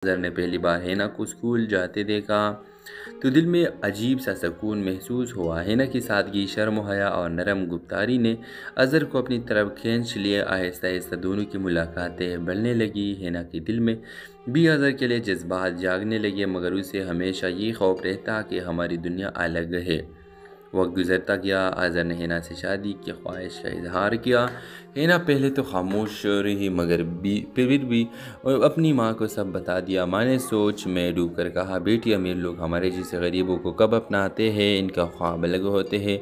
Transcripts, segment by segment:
اظہر نے پہلی بار ہینا کو اسکول جاتے دیکھا تو دل میں عجیب سا سکون محسوس ہوا۔ ہینا کی سادگی، شرم و حیا اور نرم گفتاری نے اظہر کو اپنی طرف کھینچ لیا۔ آہستہ آہستہ دونوں کی ملاقاتیں بڑھنے لگی۔ ہینا کے دل میں بھی اظہر کے لیے جذبات جاگنے لگے، مگر اسے ہمیشہ یہ خوف رہتا کہ ہماری دنیا الگ ہے۔ وقت گزرتا گیا، اظہر نے ہینا سے شادی کی خواہش کا اظہار کیا۔ ہینا پہلے تو خاموش رہی، مگر پھر بھی اپنی ماں کو سب بتا دیا۔ ماں نے سوچ میں ڈوب کر کہا، بیٹی، امیر لوگ ہمارے جیسے غریبوں کو کب اپناتے ہیں؟ ان کا خواب الگ ہوتے ہیں،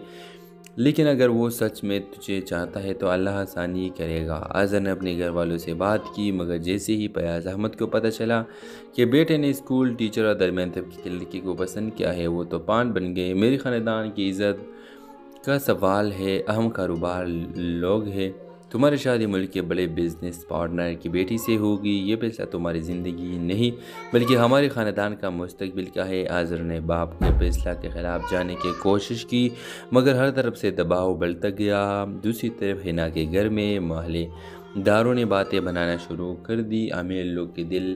لیکن اگر وہ سچ میں تجھے چاہتا ہے تو اللہ آسانی کرے گا۔ اظہر نے اپنے گھر والوں سے بات کی، مگر جیسے ہی فیاض احمد کو پتہ چلا کہ بیٹے نے اسکول ٹیچر اور درمیان طبقے کی لڑکی کو پسند کیا ہے، وہ تو پان بن گئے۔ میرے خاندان کی عزت کا سوال ہے، اہم کاروبار لوگ ہیں، تمہاری شادی ملک کے بڑے بزنس پارٹنر کی بیٹی سے ہوگی، یہ فیصلہ تمہاری زندگی نہیں بلکہ ہمارے خاندان کا مستقبل کا ہے۔ اظہر نے باپ کے فیصلہ کے خلاف جانے کی کوشش کی، مگر ہر طرف سے دباؤ بڑھتا گیا۔ دوسری طرف ہینا کے گھر میں محلے داروں نے باتیں بنانا شروع کر دی، امیر لوگ کے دل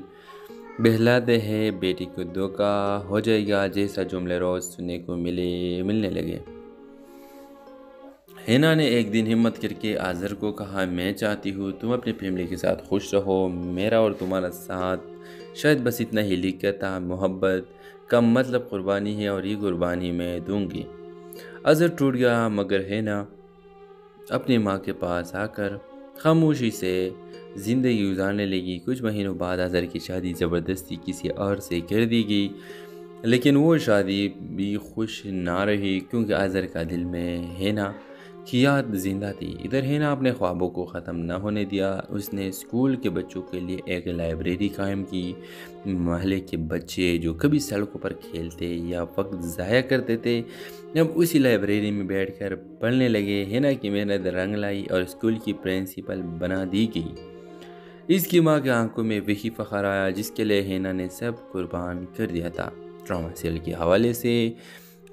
بہلاتے ہیں، بیٹی کو دھوکہ ہو جائے گا جیسا جملے روز سننے کو ملنے لگے۔ ہینا نے ایک دن ہمت کر کے اظہر کو کہا، میں چاہتی ہوں تم اپنی فیملی کے ساتھ خوش رہو، میرا اور تمہارا ساتھ شاید بس اتنا ہی لکھتا، محبت کم مطلب قربانی ہے اور یہ قربانی میں دوں گی۔ اظہر ٹوٹ گیا، مگر ہینا اپنی ماں کے پاس آ کر خاموشی سے زندگی گزارنے لگی۔ کچھ مہینوں بعد اظہر کی شادی زبردستی کسی اور سے کر دی گئی، لیکن وہ شادی بھی خوش نہ رہی، کیونکہ اظہر کا دل میں ہینا کی یاد زندہ تھی۔ ادھر ہینا اپنے خوابوں کو ختم نہ ہونے دیا، اس نے اسکول کے بچوں کے لیے ایک لائبریری قائم کی۔ محلے کے بچے جو کبھی سڑکوں پر کھیلتے یا وقت ضائع کرتے تھے، اب اسی لائبریری میں بیٹھ کر پڑھنے لگے۔ ہینا کی محنت رنگ لائی اور اسکول کی پرنسپل بنا دی گئی۔ اس کی ماں کے آنکھوں میں وہی فخر آیا جس کے لیے ہینا نے سب قربان کر دیا تھا۔ ڈرامہ سیریل کے حوالے سے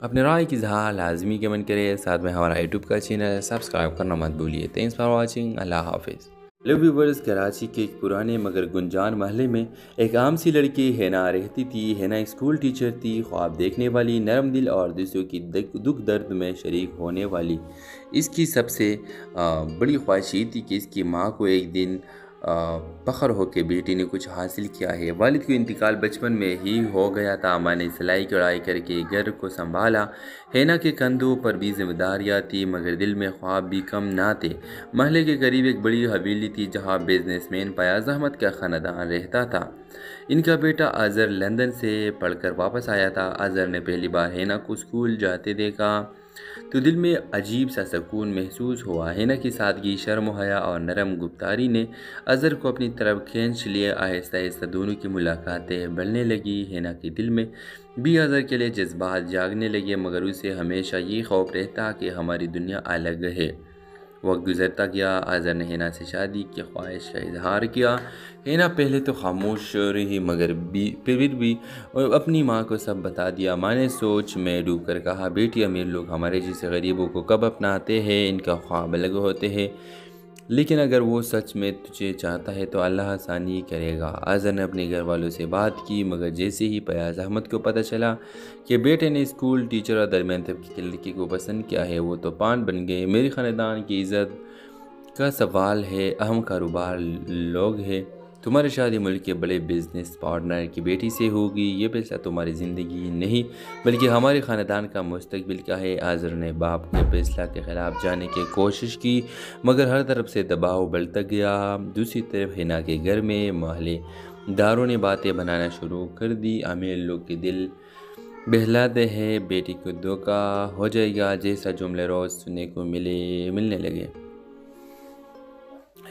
اپنے رائے کی اظہار لازمی کمنٹ کریں، ساتھ میں ہمارا یوٹیوب کا چینل سبسکرائب کرنا مت بھولیے۔ تھینکس فار واچنگ، اللہ حافظ۔ ہیلو ویورز، کراچی کے ایک پرانے مگر گنجان محلے میں ایک عام سی لڑکی ہینا رہتی تھی۔ ہینا اسکول ٹیچر تھی، خواب دیکھنے والی، نرم دل اور دوسروں کی دکھ درد میں شریک ہونے والی۔ اس کی سب سے بڑی خواہش یہ تھی کہ اس کی ماں کو ایک دن فخر ہو کہ بیٹی نے کچھ حاصل کیا ہے۔ والد کا انتقال بچپن میں ہی ہو گیا تھا، ماں نے سلائی کڑھائی کر کے گھر کو سنبھالا۔ ہینا کے کندھوں پر بھی ذمہ داریاں تھیں، مگر دل میں خواب بھی کم نہ تھے۔ محلے کے قریب ایک بڑی حویلی تھی جہاں بزنس مین فیاض احمد کا خاندان رہتا تھا۔ ان کا بیٹا اظہر لندن سے پڑھ کر واپس آیا تھا۔ اظہر نے پہلی بار ہینا کو اسکول جاتے دیکھا تو دل میں عجیب سا سکون محسوس ہوا۔ ہینا کی سادگی، شرم و حیا اور نرم گفتاری نے اظہر کو اپنی طرف کھینچ لیا۔ آہستہ آہستہ دونوں کی ملاقاتیں بڑھنے لگی۔ ہینا کے دل میں بھی اظہر کے لیے جذبات جاگنے لگے، مگر اسے ہمیشہ یہ خوف رہتا کہ ہماری دنیا الگ ہے۔ وقت گزرتا گیا، اظہر نے ہینا سے شادی کی خواہش کا اظہار کیا۔ ہینا پہلے تو خاموش رہی، مگر پھر بھی اپنی ماں کو سب بتا دیا۔ ماں نے سوچ میں ڈوب کر کہا، بیٹی، امیر لوگ ہمارے جیسے غریبوں کو کب اپناتے ہیں؟ ان کا خواب الگ ہوتے ہیں، لیکن اگر وہ سچ میں تجھے چاہتا ہے تو اللہ آسانی کرے گا۔ اظہر نے اپنے گھر والوں سے بات کی، مگر جیسے ہی فیاض احمد کو پتہ چلا کہ بیٹے نے اسکول ٹیچر اور درمیان طبقے کی لڑکی کو پسند کیا ہے، وہ تو پان بن گئے۔ میرے خاندان کی عزت کا سوال ہے، اہم کاروبار لوگ ہیں، تمہاری شادی ملک کے بڑے بزنس پارٹنر کی بیٹی سے ہوگی، یہ فیصلہ تمہاری زندگی نہیں بلکہ ہمارے خاندان کا مستقبل کا ہے۔ اظہر نے باپ کے فیصلہ کے خلاف جانے کی کوشش کی، مگر ہر طرف سے دباؤ بڑھتا گیا۔ دوسری طرف ہینا کے گھر میں محلے داروں نے باتیں بنانا شروع کر دی، امیر لوگ کے دل بہلاتے ہیں، بیٹی کو دھوکہ ہو جائے گا جیسا جملے روز سننے کو ملنے لگے۔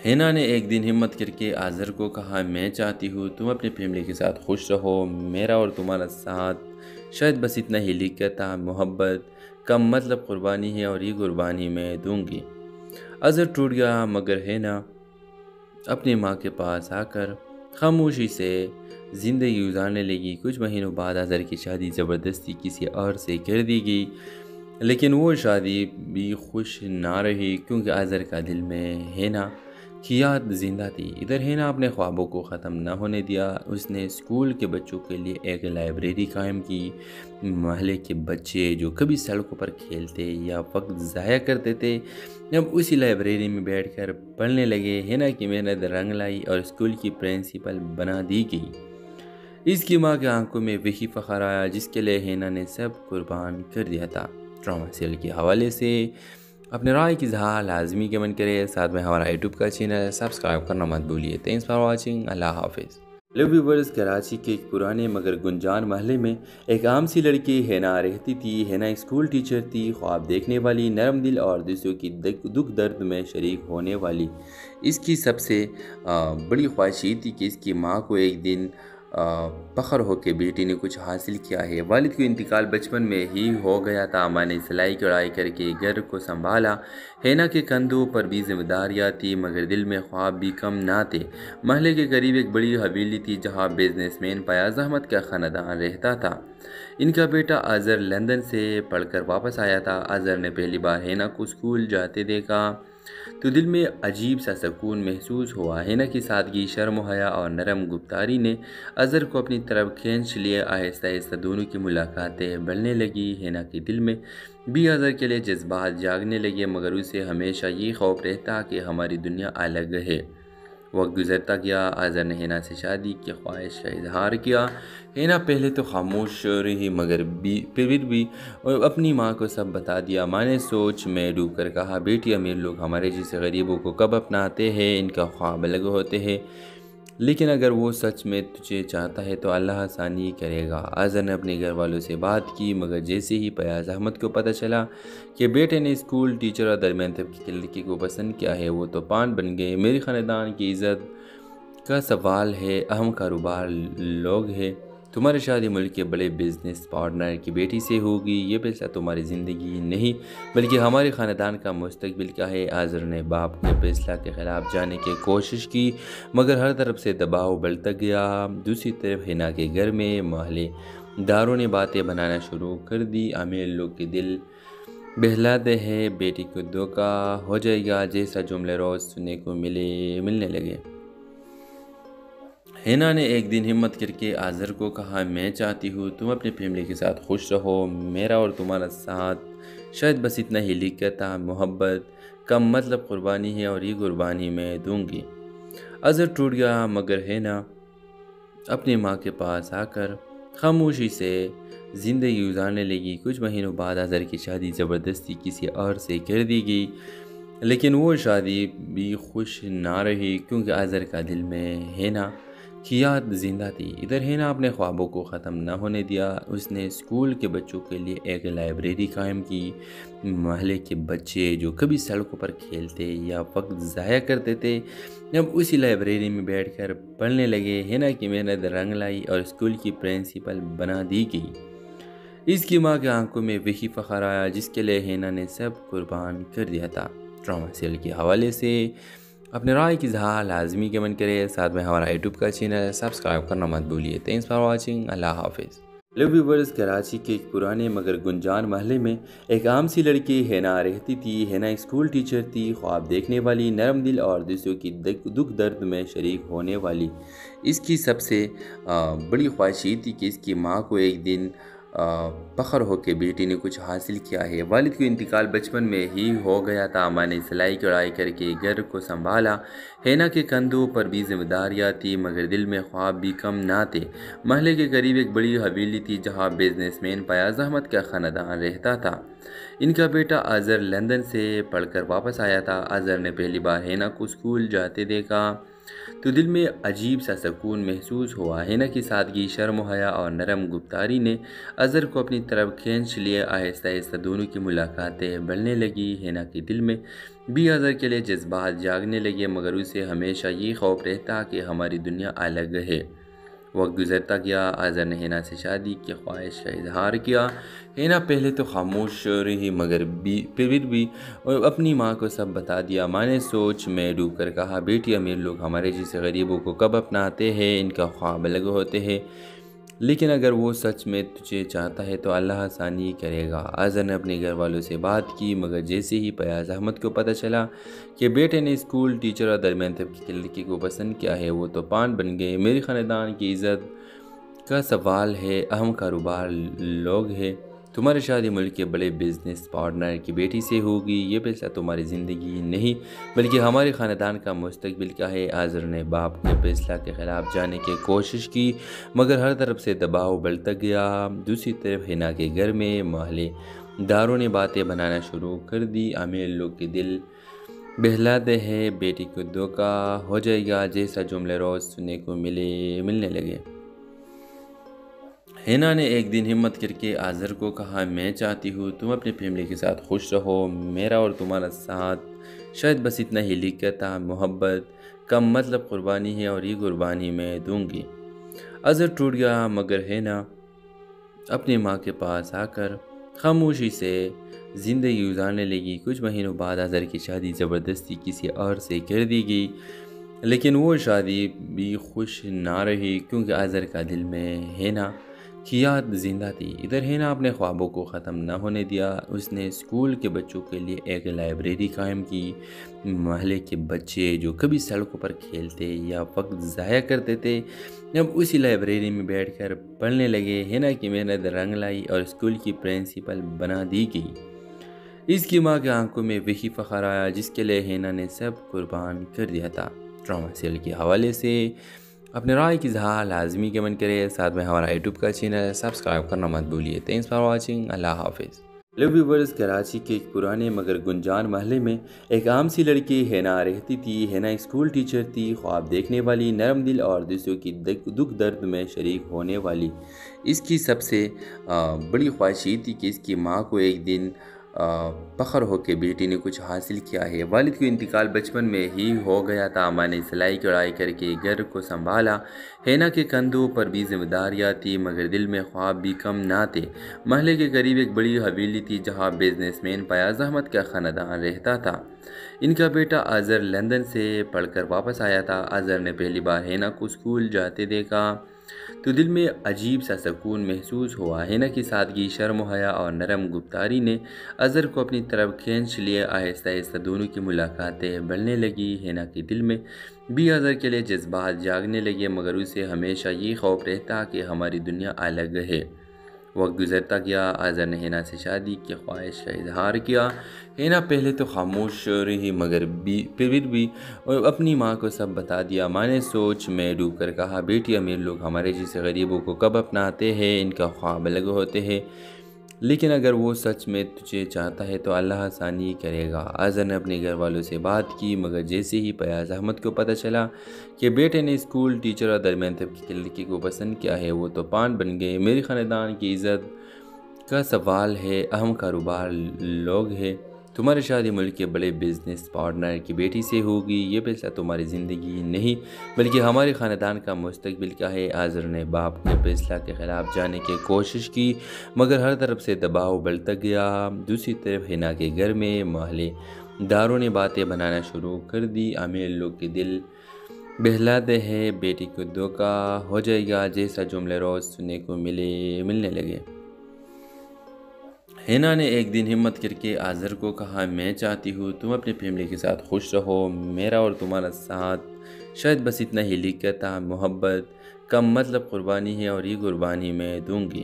ہینا نے ایک دن ہمت کر کے اظہر کو کہا، میں چاہتی ہوں تم اپنی فیملی کے ساتھ خوش رہو، میرا اور تمہارا ساتھ شاید بس اتنا ہی لکھتا، محبت کم مطلب قربانی ہے اور یہ قربانی میں دوں گی۔ اظہر ٹوٹ گیا، مگر ہینا اپنی ماں کے پاس آ کر خاموشی سے زندگی گزارنے لگی۔ کچھ مہینوں بعد اظہر کی شادی زبردستی کسی اور سے کر دی گئی، لیکن وہ شادی بھی خوش نہ رہی، کیونکہ اظہر کا دل میں ہینا کی یاد زندہ تھی۔ ادھر ہینا اپنے خوابوں کو ختم نہ ہونے دیا۔ اس نے اسکول کے بچوں کے لیے ایک لائبریری قائم کی۔ محلے کے بچے جو کبھی سڑکوں پر کھیلتے یا وقت ضائع کرتے تھے، اب اسی لائبریری میں بیٹھ کر پڑھنے لگے۔ ہینا کی محنت رنگ لائی اور اسکول کی پرنسپل بنا دی گئی۔ اس کی ماں کے آنکھوں میں وہی فخر آیا جس کے لیے ہینا نے سب قربان کر دیا تھا۔ ڈرامہ سیریل کے حوالے سے اپنے رائے کی اظہار لازمی کمنٹ کرے، ساتھ میں ہمارا یوٹیوب کا چینل سبسکرائب کرنا مت بھولیے۔ Thanks for watching. اللہ حافظ۔ ہیلو ویورز، کراچی کے ایک پرانے مگر گنجان محلے میں ایک عام سی لڑکی ہینا رہتی تھی۔ ہینا ایک اسکول ٹیچر تھی، خواب دیکھنے والی، نرم دل اور دوسروں کی دکھ درد میں شریک ہونے والی۔ اس کی سب سے بڑی خواہش یہ تھی کہ اس کی ماں کو ایک دن فخر ہو کہ بیٹی نے کچھ حاصل کیا ہے۔ والد کا انتقال بچپن میں ہی ہو گیا تھا۔ ماں نے سلائی کڑھائی کر کے گھر کو سنبھالا۔ ہینا کے کندھوں پر بھی ذمہ داریاں تھی، مگر دل میں خواب بھی کم نہ تھے۔ محلے کے قریب ایک بڑی حویلی تھی جہاں بزنس مین فیاض احمد کا خاندان رہتا تھا۔ ان کا بیٹا اظہر لندن سے پڑھ کر واپس آیا تھا۔ اظہر نے پہلی بار ہینا کو اسکول جاتے دیکھا تو دل میں عجیب سا سکون محسوس ہوا۔ ہینا کی سادگی، شرم و حیا اور نرم گفتاری نے اظہر کو اپنی طرف کھینچ لیا۔ آہستہ آہستہ دونوں کی ملاقاتیں بڑھنے لگی۔ ہینا کے دل میں بھی اظہر کے لیے جذبات جاگنے لگے، مگر اسے ہمیشہ یہ خوف رہتا کہ ہماری دنیا الگ ہے۔ وقت گزرتا گیا۔ اظہر نے ہینا سے شادی کی خواہش کا اظہار کیا۔ ہینا پہلے تو خاموش رہی، مگر پھر بھی اپنی ماں کو سب بتا دیا۔ ماں نے سوچ میں ڈوب کر کہا، بیٹی، امیر لوگ ہمارے جیسے غریبوں کو کب اپناتے ہیں؟ ان کا خواب الگ ہوتے ہیں، لیکن اگر وہ سچ میں تجھے چاہتا ہے تو اللہ آسانی کرے گا۔ اظہر نے اپنے گھر والوں سے بات کی، مگر جیسے ہی فیاض احمد کو پتہ چلا کہ بیٹے نے اسکول ٹیچر اور درمیان طبقے کی لڑکی کو پسند کیا ہے، وہ تو پان بن گئے۔ میرے خاندان کی عزت کا سوال ہے، اہم کاروبار لوگ ہیں، تمہاری شادی ملک کے بڑے بزنس پارٹنر کی بیٹی سے ہوگی، یہ فیصلہ تمہاری زندگی نہیں بلکہ ہمارے خاندان کا مستقبل کا ہے۔ اظہر نے باپ کے فیصلہ کے خلاف جانے کی کوشش کی، مگر ہر طرف سے دباؤ بڑھتا گیا۔ دوسری طرف ہینا کے گھر میں محلے داروں نے باتیں بنانا شروع کر دی، امیر لوگ کے دل بہلاتے ہیں، بیٹی کو دھوکہ ہو جائے گا جیسا جملے روز سننے کو ملنے لگے۔ ہینا نے ایک دن ہمت کر کے اظہر کو کہا، میں چاہتی ہوں تم اپنی فیملی کے ساتھ خوش رہو، میرا اور تمہارا ساتھ شاید بس اتنا ہی لکھتا محبت کم مطلب قربانی ہے اور یہ قربانی میں دوں گی۔ اظہر ٹوٹ گیا، مگر ہینا اپنی ماں کے پاس آ کر خاموشی سے زندگی گزارنے لگی۔ کچھ مہینوں بعد اظہر کی شادی زبردستی کسی اور سے کر دی گئی، لیکن وہ شادی بھی خوش نہ رہی کیونکہ اظہر کا دل میں ہینا کی یاد زندہ تھی۔ ادھر ہینا اپنے خوابوں کو ختم نہ ہونے دیا۔ اس نے اسکول کے بچوں کے لیے ایک لائبریری قائم کی۔ محلے کے بچے جو کبھی سڑکوں پر کھیلتے یا وقت ضائع کرتے تھے، اب اسی لائبریری میں بیٹھ کر پڑھنے لگے۔ ہینا کی محنت رنگ لائی اور اسکول کی پرنسپل بنا دی گئی۔ اس کی ماں کے آنکھوں میں وہی فخر آیا جس کے لیے ہینا نے سب قربان کر دیا تھا۔ ڈرامہ سیریل کے حوالے سے اپنے رائے کی اظہار لازمی کمنٹ کرے، ساتھ میں ہمارا یوٹیوب کا چینل سبسکرائب کرنا مت بھولیے۔ Thanks for watching. اللہ حافظ۔ ہیلو ویورز، کراچی کے ایک پرانے مگر گنجان محلے میں ایک عام سی لڑکی ہینا رہتی تھی۔ ہینا ایک اسکول ٹیچر تھی، خواب دیکھنے والی، نرم دل اور دوسروں کی دکھ درد میں شریک ہونے والی۔ اس کی سب سے بڑی خواہش یہ تھی کہ اس کی ماں کو ایک دن فخر ہو کہ بیٹی نے کچھ حاصل کیا ہے۔ والد کا انتقال بچپن میں ہی ہو گیا تھا۔ ماں نے سلائی کڑھائی کر کے گھر کو سنبھالا۔ ہینا کے کندھوں پر بھی ذمہ داریاں تھی، مگر دل میں خواب بھی کم نہ تھے۔ محلے کے قریب ایک بڑی حویلی تھی جہاں بزنس مین فیاض احمد کا خاندان رہتا تھا۔ ان کا بیٹا اظہر لندن سے پڑھ کر واپس آیا تھا۔ اظہر نے پہلی بار ہینا کو اسکول جاتے دیکھا تو دل میں عجیب سا سکون محسوس ہوا۔ ہینا کی سادگی، شرم و حیا اور نرم گفتاری نے اظہر کو اپنی طرف کھینچ لیا۔ آہستہ آہستہ دونوں کی ملاقاتیں بڑھنے لگی۔ ہینا کے دل میں بھی اظہر کے لیے جذبات جاگنے لگے، مگر اسے ہمیشہ یہ خوف رہتا کہ ہماری دنیا الگ ہے۔ وقت گزرتا گیا۔ اظہر نے ہینا سے شادی کی خواہش کا اظہار کیا۔ ہینا پہلے تو خاموش رہی، مگر پھر بھی اپنی ماں کو سب بتا دیا۔ ماں نے سوچ میں ڈوب کر کہا، بیٹی، امیر لوگ ہمارے جیسے غریبوں کو کب اپناتے ہیں؟ ان کا خواب الگ ہوتے ہیں، لیکن اگر وہ سچ میں تجھے چاہتا ہے تو اللہ آسانی کرے گا۔ اظہر نے اپنے گھر والوں سے بات کی، مگر جیسے ہی فیاض احمد کو پتہ چلا کہ بیٹے نے اسکول ٹیچر اور درمیان طبقے کی لڑکی کو پسند کیا ہے، وہ تو پان بن گئے۔ میری خاندان کی عزت کا سوال ہے، اہم کاروبار لوگ ہیں، تمہاری شادی ملک کے بڑے بزنس پارٹنر کی بیٹی سے ہوگی، یہ فیصلہ تمہاری زندگی نہیں بلکہ ہمارے خاندان کا مستقبل کا ہے۔ اظہر نے باپ کے فیصلہ کے خلاف جانے کی کوشش کی، مگر ہر طرف سے دباؤ بڑھتا گیا۔ دوسری طرف حنا کے گھر میں محلے داروں نے باتیں بنانا شروع کر دی، امیر لوگ کے دل بہلاتے ہیں، بیٹی کو دھوکا ہو جائے گا جیسا جملے روز سننے کو ملنے لگے۔ حنا نے ایک دن ہمت کر کے اظہر کو کہا، میں چاہتی ہوں تم اپنی فیملی کے ساتھ خوش رہو، میرا اور تمہارا ساتھ شاید بس اتنا ہی لکھتا محبت کم مطلب قربانی ہے اور یہ قربانی میں دوں گی۔ اظہر ٹوٹ گیا، مگر حنا اپنی ماں کے پاس آ کر خاموشی سے زندگی گزارنے لگی۔ کچھ مہینوں بعد اظہر کی شادی زبردستی کسی اور سے کر دی گئی، لیکن وہ شادی بھی خوش نہ رہی کیونکہ اظہر کا دل میں حنا کی یاد زندہ تھی۔ ادھر حنا اپنے خوابوں کو ختم نہ ہونے دیا، اس نے اسکول کے بچوں کے لیے ایک لائبریری قائم کی۔ محلے کے بچے جو کبھی سڑکوں پر کھیلتے یا وقت ضائع کرتے تھے، اب اسی لائبریری میں بیٹھ کر پڑھنے لگے۔ حنا کی محنت رنگ لائی اور اسکول کی پرنسپل بنا دی گئی۔ اس کی ماں کی آنکھوں میں وہی فخر آیا جس کے لیے حنا نے سب قربان کر دیا تھا۔ ڈرامہ سیریل کے حوالے سے اپنے رائے کی اظہار لازمی کمنٹ کرے، ساتھ میں ہمارا یوٹیوب کا چینل سبسکرائب کرنا مت بھولیے۔ تھینکس فار واچنگ، اللہ حافظ۔ ہیلو ویورز، کراچی کے ایک پرانے مگر گنجان محلے میں ایک عام سی لڑکی حنا رہتی تھی۔ حنا اسکول ٹیچر تھی، خواب دیکھنے والی، نرم دل اور دوسروں کی دکھ درد میں شریک ہونے والی۔ اس کی سب سے بڑی خواہش یہ تھی کہ اس کی ماں کو ایک دن فخر ہو کہ بیٹی نے کچھ حاصل کیا ہے۔ والد کا انتقال بچپن میں ہی ہو گیا تھا، ماں نے سلائی کڑھائی کر کے گھر کو سنبھالا۔ حنا کے کندھوں پر بھی ذمہ داریاں تھیں، مگر دل میں خواب بھی کم نہ تھے۔ محلے کے قریب ایک بڑی حویلی تھی جہاں بزنس مین فیاض احمد کا خاندان رہتا تھا۔ ان کا بیٹا اظہر لندن سے پڑھ کر واپس آیا تھا۔ اظہر نے پہلی بار حنا کو اسکول جاتے دیکھا تو دل میں عجیب سا سکون محسوس ہوا۔ حنا کی سادگی، شرم و حیا اور نرم گفتاری نے اظہر کو اپنی طرف کھینچ لیا۔ آہستہ آہستہ دونوں کی ملاقاتیں بڑھنے لگی۔ حنا کے دل میں بھی اظہر کے لیے جذبات جاگنے لگے، مگر اسے ہمیشہ یہ خوف رہتا کہ ہماری دنیا الگ ہے۔ وقت گزرتا گیا، اظہر نے حنا سے شادی کی خواہش کا اظہار کیا۔ حنا پہلے تو خاموش رہی، مگر پھر بھی اپنی ماں کو سب بتا دیا۔ ماں نے سوچ میں ڈوب کر کہا، بیٹی، امیر لوگ ہمارے جیسے غریبوں کو کب اپناتے ہیں، ان کا خواب الگ ہوتے ہیں، لیکن اگر وہ سچ میں تجھے چاہتا ہے تو اللہ آسانی کرے گا۔ اظہر نے اپنے گھر والوں سے بات کی، مگر جیسے ہی فیاض احمد کو پتہ چلا کہ بیٹے نے اسکول ٹیچر اور درمیان طبقے کی لڑکی کو پسند کیا ہے، وہ تو پان بن گئے۔ میری خاندان کی عزت کا سوال ہے، اہم کاروبار لوگ ہیں، تمہاری شادی ملک کے بڑے بزنس پارٹنر کی بیٹی سے ہوگی، یہ فیصلہ تمہاری زندگی نہیں بلکہ ہمارے خاندان کا مستقبل کا ہے۔ اظہر نے باپ کے فیصلہ کے خلاف جانے کی کوشش کی، مگر ہر طرف سے دباؤ بڑھتا گیا۔ دوسری طرف حنا کے گھر میں محلے داروں نے باتیں بنانا شروع کر دی، امیر لوگ کے دل بہلاتے ہیں، بیٹی کو دھوکا ہو جائے گا جیسا جملے روز سننے کو ملنے لگے۔ حنا نے ایک دن ہمت کر کے اظہر کو کہا، میں چاہتی ہوں تم اپنی فیملی کے ساتھ خوش رہو، میرا اور تمہارا ساتھ شاید بس اتنا ہی لکھتا محبت کم مطلب قربانی ہے اور یہ قربانی میں دوں گی۔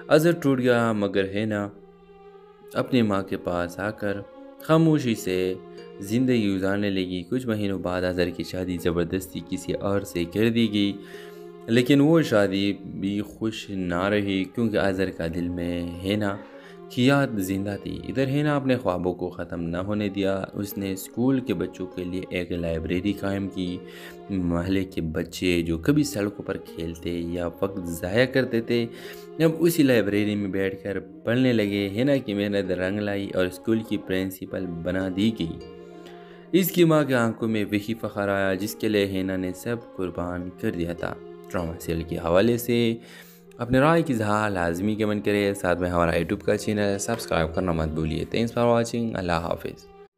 اظہر ٹوٹ گیا، مگر حنا اپنی ماں کے پاس آ کر خاموشی سے زندگی گزارنے لگی۔ کچھ مہینوں بعد اظہر کی شادی زبردستی کسی اور سے کر دی گئی، لیکن وہ شادی بھی خوش نہ رہی کیونکہ اظہر کا دل میں حنا کی یاد زندہ تھی۔ ادھر حنا اپنے خوابوں کو ختم نہ ہونے دیا، اس نے اسکول کے بچوں کے لیے ایک لائبریری قائم کی۔ محلے کے بچے جو کبھی سڑکوں پر کھیلتے یا وقت ضائع کرتے تھے، اب اسی لائبریری میں بیٹھ کر پڑھنے لگے۔ حنا کی محنت رنگ لائی اور اسکول کی پرنسپل بنا دی گئی۔ اس کی ماں کی آنکھوں میں وہی فخر آیا جس کے لیے حنا نے سب قربان کر دیا تھا۔ ڈرامہ سیریل کے حوالے سے اپنے رائے کی اظہار لازمی کمنٹ کرے، ساتھ میں ہمارا یوٹیوب کا چینل سبسکرائب کرنا مت بھولیے۔ تھینکس فار واچنگ، اللہ حافظ۔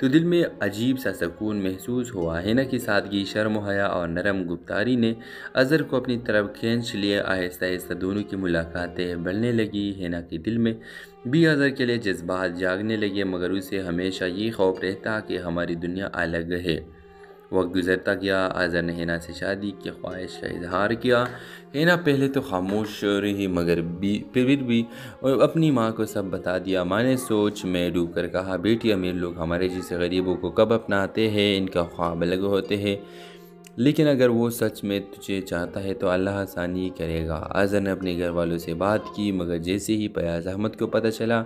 تو دل میں عجیب سا سکون محسوس ہوا۔ ہینا کی سادگی، شرم و حیا اور نرم گفتاری نے اظہر کو اپنی طرف کھینچ لیا۔ آہستہ آہستہ دونوں کی ملاقاتیں بڑھنے لگی۔ ہینا کے دل میں بھی اظہر کے لیے جذبات جاگنے لگے، مگر اسے ہمیشہ یہ خوف رہتا کہ ہماری دنیا الگ ہے۔ وقت گزرتا گیا، اظہر نے ہینا سے شادی کی خواہش کا اظہار کیا۔ ہینا پہلے تو خاموش رہی، مگر پھر بھی اپنی ماں کو سب بتا دیا۔ ماں نے سوچ میں ڈوب کر کہا، بیٹی، امیر لوگ ہمارے جیسے غریبوں کو کب اپناتے ہیں؟ ان کا خواب الگ ہوتے ہیں، لیکن اگر وہ سچ میں تجھے چاہتا ہے تو اللہ آسانی کرے گا۔ اظہر نے اپنے گھر والوں سے بات کی، مگر جیسے ہی فیاض احمد کو پتہ چلا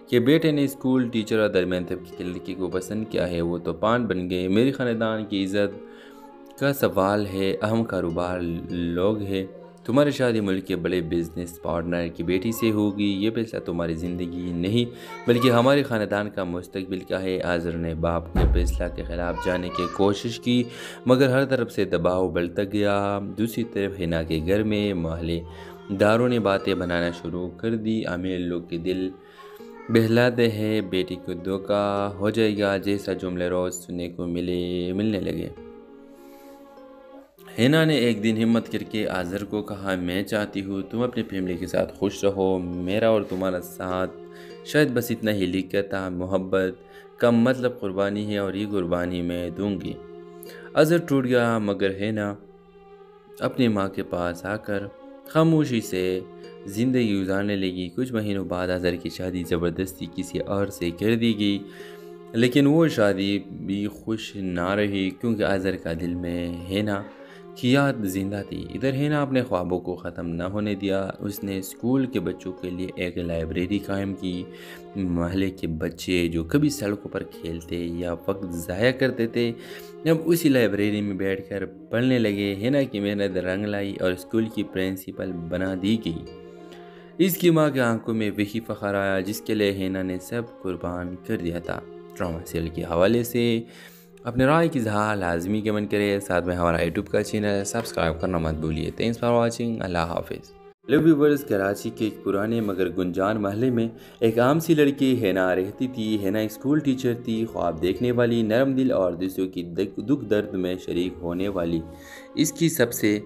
کہ بیٹے نے اسکول ٹیچر اور درمیان طبقے کی لڑکی کو پسند کیا ہے، وہ تو پان بن گئے۔ میری خاندان کی عزت کا سوال ہے، اہم کاروبار لوگ ہیں، تمہاری شادی ملک کے بڑے بزنس پارٹنر کی بیٹی سے ہوگی، یہ فیصلہ تمہاری زندگی نہیں بلکہ ہمارے خاندان کا مستقبل کا ہے۔ اظہر نے باپ کے فیصلہ کے خلاف جانے کی کوشش کی، مگر ہر طرف سے دباؤ بڑھتا گیا۔ دوسری طرف ہینا کے گھر میں محلے داروں نے باتیں بنانا شروع کر دی۔ امیر لوگ کے دل بہلاتے ہیں، بیٹی کو دھوکہ ہو جائے گا جیسا جملے روز سننے کو ملنے لگے۔ ہینا نے ایک دن ہمت کر کے اظہر کو کہا، میں چاہتی ہوں تم اپنی فیملی کے ساتھ خوش رہو، میرا اور تمہارا ساتھ شاید بس اتنا ہی لکھتا محبت کا مطلب قربانی ہے، اور یہ قربانی میں دوں گی۔ اظہر ٹوٹ گیا، مگر ہینا اپنی ماں کے پاس آ کر خاموشی سے زندگی گزارنے لگی۔ کچھ مہینوں بعد اظہر کی شادی زبردستی کسی اور سے کر دی گئی، لیکن وہ شادی بھی خوش نہ رہی، کیونکہ اظہر کا دل میں ہینا کی یاد زندہ تھی۔ ادھر ہینا اپنے خوابوں کو ختم نہ ہونے دیا۔ اس نے اسکول کے بچوں کے لیے ایک لائبریری قائم کی۔ محلے کے بچے جو کبھی سڑکوں پر کھیلتے یا وقت ضائع کرتے تھے، اب اسی لائبریری میں بیٹھ کر پڑھنے لگے۔ ہینا کی محنت رنگ لائی اور اسکول کی پرنسپل بنا دی گئی۔ اس کی ماں کی آنکھوں میں وہی فخر آیا جس کے لیے ہینا نے سب قربان کر دیا تھا۔ ڈرامہ سیریل کے حوالے سے اپنے رائے کی اظہار لازمی کمنٹ کریں، ساتھ میں ہمارا یوٹیوب کا چینل سبسکرائب کرنا مت بھولیے۔ تھینکس فار واچنگ، اللہ حافظ۔ ہیلو ویورز، کراچی کے ایک پرانے مگر گنجان محلے میں ایک عام سی لڑکی ہینا رہتی تھی۔ ہینا ایک اسکول ٹیچر تھی، خواب دیکھنے والی، نرم دل اور دوسروں کی دکھ درد میں شریک ہونے والی۔ اس کی سب سے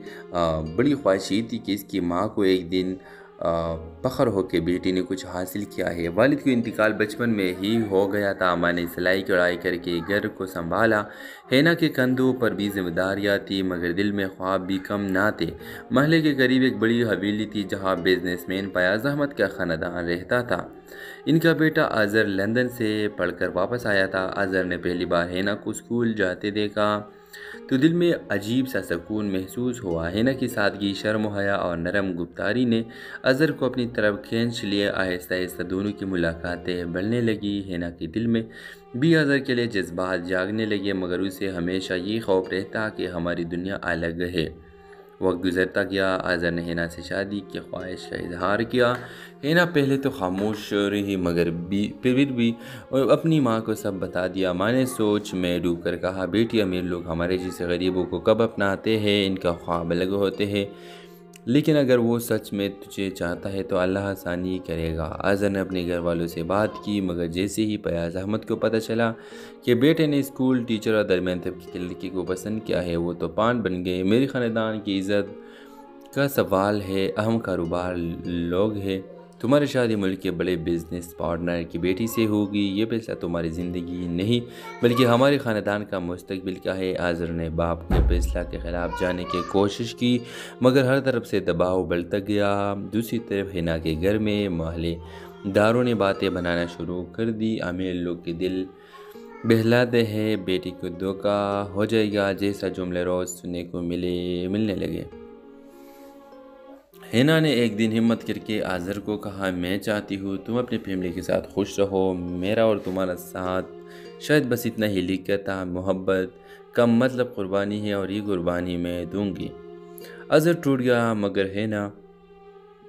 بڑی خواہش یہ تھی کہ اس کی ماں کو ایک دن فخر ہو کہ بیٹی نے کچھ حاصل کیا ہے۔ والد کو انتقال بچپن میں ہی ہو گیا تھا۔ ماں نے سلائی کڑھائی کر کے گھر کو سنبھالا۔ ہینا کے کندھوں پر بھی ذمہ داریاں تھیں، مگر دل میں خواب بھی کم نہ تھے۔ محلے کے قریب ایک بڑی حویلی تھی جہاں بزنس مین فیاض احمد کا خاندان رہتا تھا۔ ان کا بیٹا اظہر لندن سے پڑھ کر واپس آیا تھا۔ اظہر نے پہلی بار ہینا کو اسکول جاتے دیکھا تو دل میں عجیب سا سکون محسوس ہوا۔ ہینا کی سادگی، شرم و حیا اور نرم گفتاری نے اظہر کو اپنی طرف کھینچ لیا۔ آہستہ آہستہ دونوں کی ملاقاتیں بڑھنے لگی۔ ہینا کے دل میں بھی اظہر کے لیے جذبات جاگنے لگے، مگر اسے ہمیشہ یہ خوف رہتا کہ ہماری دنیا الگ ہے۔ وقت گزرتا گیا، اظہر نے ہینا سے شادی کی خواہش کا اظہار کیا۔ ہینا پہلے تو خاموش رہی، مگر پھر بھی اپنی ماں کو سب بتا دیا۔ ماں نے سوچ میں ڈوب کر کہا، بیٹی، امیر لوگ ہمارے جیسے غریبوں کو کب اپناتے ہیں؟ ان کا خواب الگ ہوتے ہیں، لیکن اگر وہ سچ میں تجھے چاہتا ہے تو اللہ آسانی کرے گا۔ اظہر نے اپنے گھر والوں سے بات کی، مگر جیسے ہی فیاض احمد کو پتہ چلا کہ بیٹے نے اسکول ٹیچر اور درمیان طبقے کی لڑکی کو پسند کیا ہے، وہ تو پان بن گئے۔ میری خاندان کی عزت کا سوال ہے، اہم کاروبار لوگ ہیں، تمہاری شادی ملک کے بڑے بزنس پارٹنر کی بیٹی سے ہوگی، یہ فیصلہ تمہاری زندگی نہیں بلکہ ہمارے خاندان کا مستقبل کا ہے۔ اظہر نے باپ کے فیصلہ کے خلاف جانے کی کوشش کی، مگر ہر طرف سے دباؤ بڑھتا گیا۔ دوسری طرف ہینا کے گھر میں محلے داروں نے باتیں بنانا شروع کر دی۔ امیر لوگ کے دل بہلاتے ہیں، بیٹی کو دھوکہ ہو جائے گا جیسا جملے روز سننے کو ملنے لگے۔ ہینا نے ایک دن ہمت کر کے اظہر کو کہا، میں چاہتی ہوں تم اپنی فیملی کے ساتھ خوش رہو، میرا اور تمہارا ساتھ شاید بس اتنا ہی لکھتا محبت کا مطلب قربانی ہے، اور یہ قربانی میں دوں گی۔ اظہر ٹوٹ گیا، مگر ہینا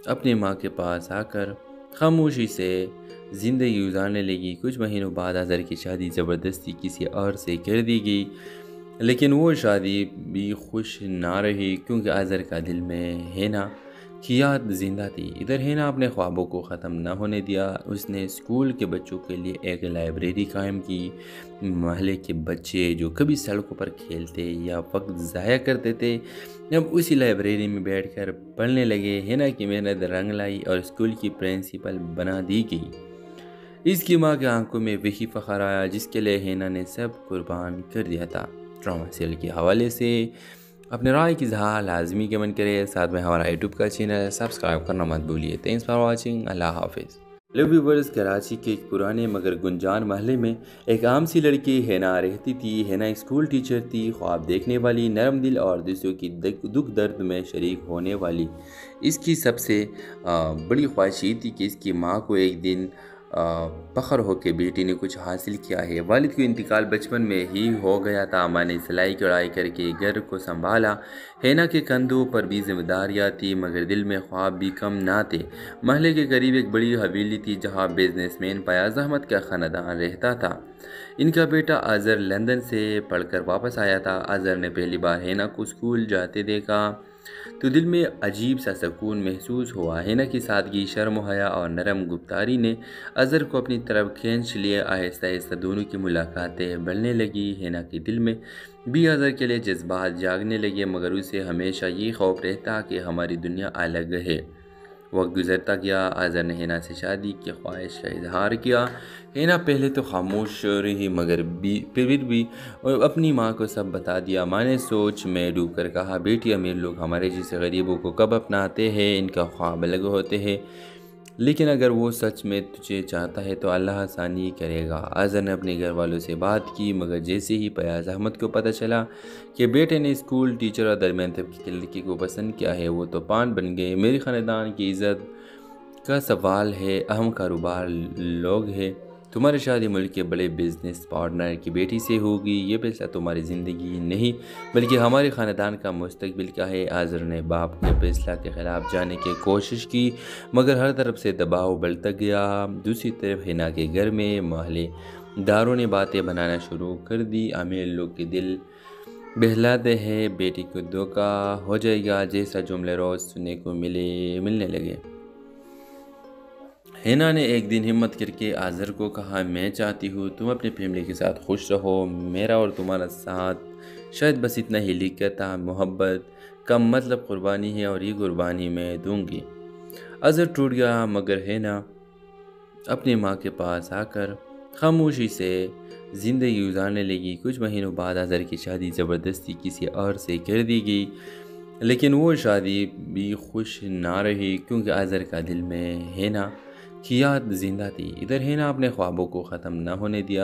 اپنی ماں کے پاس آ کر خاموشی سے زندگی گزارنے لگی۔ کچھ مہینوں بعد اظہر کی شادی زبردستی کسی اور سے کر دی گئی، لیکن وہ شادی بھی خوش نہ رہی، کیونکہ اظہر کا دل میں ہینا کی یاد زندہ تھی۔ ادھر ہینا اپنے خوابوں کو ختم نہ ہونے دیا۔ اس نے اسکول کے بچوں کے لیے ایک لائبریری قائم کی۔ محلے کے بچے جو کبھی سڑکوں پر کھیلتے یا وقت ضائع کرتے تھے، اب اسی لائبریری میں بیٹھ کر پڑھنے لگے۔ ہینا کی محنت رنگ لائی اور اسکول کی پرنسپل بنا دی گئی۔ اس کی ماں کے آنکھوں میں وہی فخر آیا جس کے لیے ہینا نے سب قربان کر دیا تھا۔ ڈرامہ سیریل کے حوالے سے اپنے رائے کی اظہار لازمی کمنٹ کریں، ساتھ میں ہمارا یوٹیوب کا چینل سبسکرائب کرنا مت بھولیے۔ Thanks for watching. اللہ حافظ۔ ہیلو ویورز، کراچی کے ایک پرانے مگر گنجان محلے میں ایک عام سی لڑکی ہینا رہتی تھی۔ ہینا ایک اسکول ٹیچر تھی، خواب دیکھنے والی، نرم دل اور دوسروں کی دکھ درد میں شریک ہونے والی۔ اس کی سب سے بڑی خواہش یہ تھی کہ اس کی ماں کو ایک دن فخر ہو کہ بیٹی نے کچھ حاصل کیا ہے۔ والد کا انتقال بچپن میں ہی ہو گیا تھا۔ ماں نے سلائی کڑھائی کر کے گھر کو سنبھالا۔ ہینا کے کندھوں پر بھی ذمہ داریاں تھیں، مگر دل میں خواب بھی کم نہ تھے۔ محلے کے قریب ایک بڑی حویلی تھی جہاں بزنس مین فیاض احمد کا خاندان رہتا تھا۔ ان کا بیٹا اظہر لندن سے پڑھ کر واپس آیا تھا۔ اظہر نے پہلی بار ہینا کو اسکول جاتے دیکھا تو دل میں عجیب سا سکون محسوس ہوا۔ ہینا کی سادگی، شرم و حیا اور نرم گفتاری نے اظہر کو اپنی طرف کھینچ لیا۔ آہستہ آہستہ دونوں کی ملاقاتیں بڑھنے لگی۔ ہینا کے دل میں بھی اظہر کے لیے جذبات جاگنے لگے، مگر اسے ہمیشہ یہ خوف رہتا کہ ہماری دنیا الگ ہے۔ وقت گزرتا گیا، اظہر نے ہینا سے شادی کی خواہش کا اظہار کیا۔ ہینا پہلے تو خاموش رہی، مگر پھر بھی اپنی ماں کو سب بتا دیا۔ ماں نے سوچ میں ڈوب کر کہا، بیٹی، امیر لوگ ہمارے جیسے غریبوں کو کب اپناتے ہیں؟ ان کا خواب الگ ہوتے ہیں، لیکن اگر وہ سچ میں تجھے چاہتا ہے تو اللہ آسانی کرے گا۔ اظہر نے اپنے گھر والوں سے بات کی، مگر جیسے ہی فیاض احمد کو پتہ چلا کہ بیٹے نے اسکول ٹیچر اور درمیان طبقے کی لڑکی کو پسند کیا ہے، وہ طوفان بن گئے۔ میرے خاندان کی عزت کا سوال ہے، اہم کاروبار لوگ ہیں، تمہاری شادی ملک کے بڑے بزنس پارٹنر کی بیٹی سے ہوگی، یہ فیصلہ تمہاری زندگی نہیں بلکہ ہمارے خاندان کا مستقبل کا ہے۔ اظہر نے باپ کے فیصلہ کے خلاف جانے کی کوشش کی، مگر ہر طرف سے دباؤ بڑھتا گیا۔ دوسری طرف ہینا کے گھر میں محلے داروں نے باتیں بنانا شروع کر دی۔ امیر لوگ کے دل بہلاتے ہیں، بیٹی کو دھوکہ ہو جائے گا جیسا جملے روز سننے کو ملنے لگے۔ ہینا نے ایک دن ہمت کر کے اظہر کو کہا، میں چاہتی ہوں تم اپنی فیملی کے ساتھ خوش رہو، میرا اور تمہارا ساتھ شاید بس اتنا ہی لکھتا محبت کم مطلب قربانی ہے اور یہ قربانی میں دوں گی۔ اظہر ٹوٹ گیا، مگر ہینا اپنی ماں کے پاس آ کر خاموشی سے زندگی گزارنے لگی۔ کچھ مہینوں بعد اظہر کی شادی زبردستی کسی اور سے کر دی گئی، لیکن وہ شادی بھی خوش نہ رہی کیونکہ اظہر کا دل میں ہینا کی یاد زندہ تھی۔ ادھر ہینا اپنے خوابوں کو ختم نہ ہونے دیا۔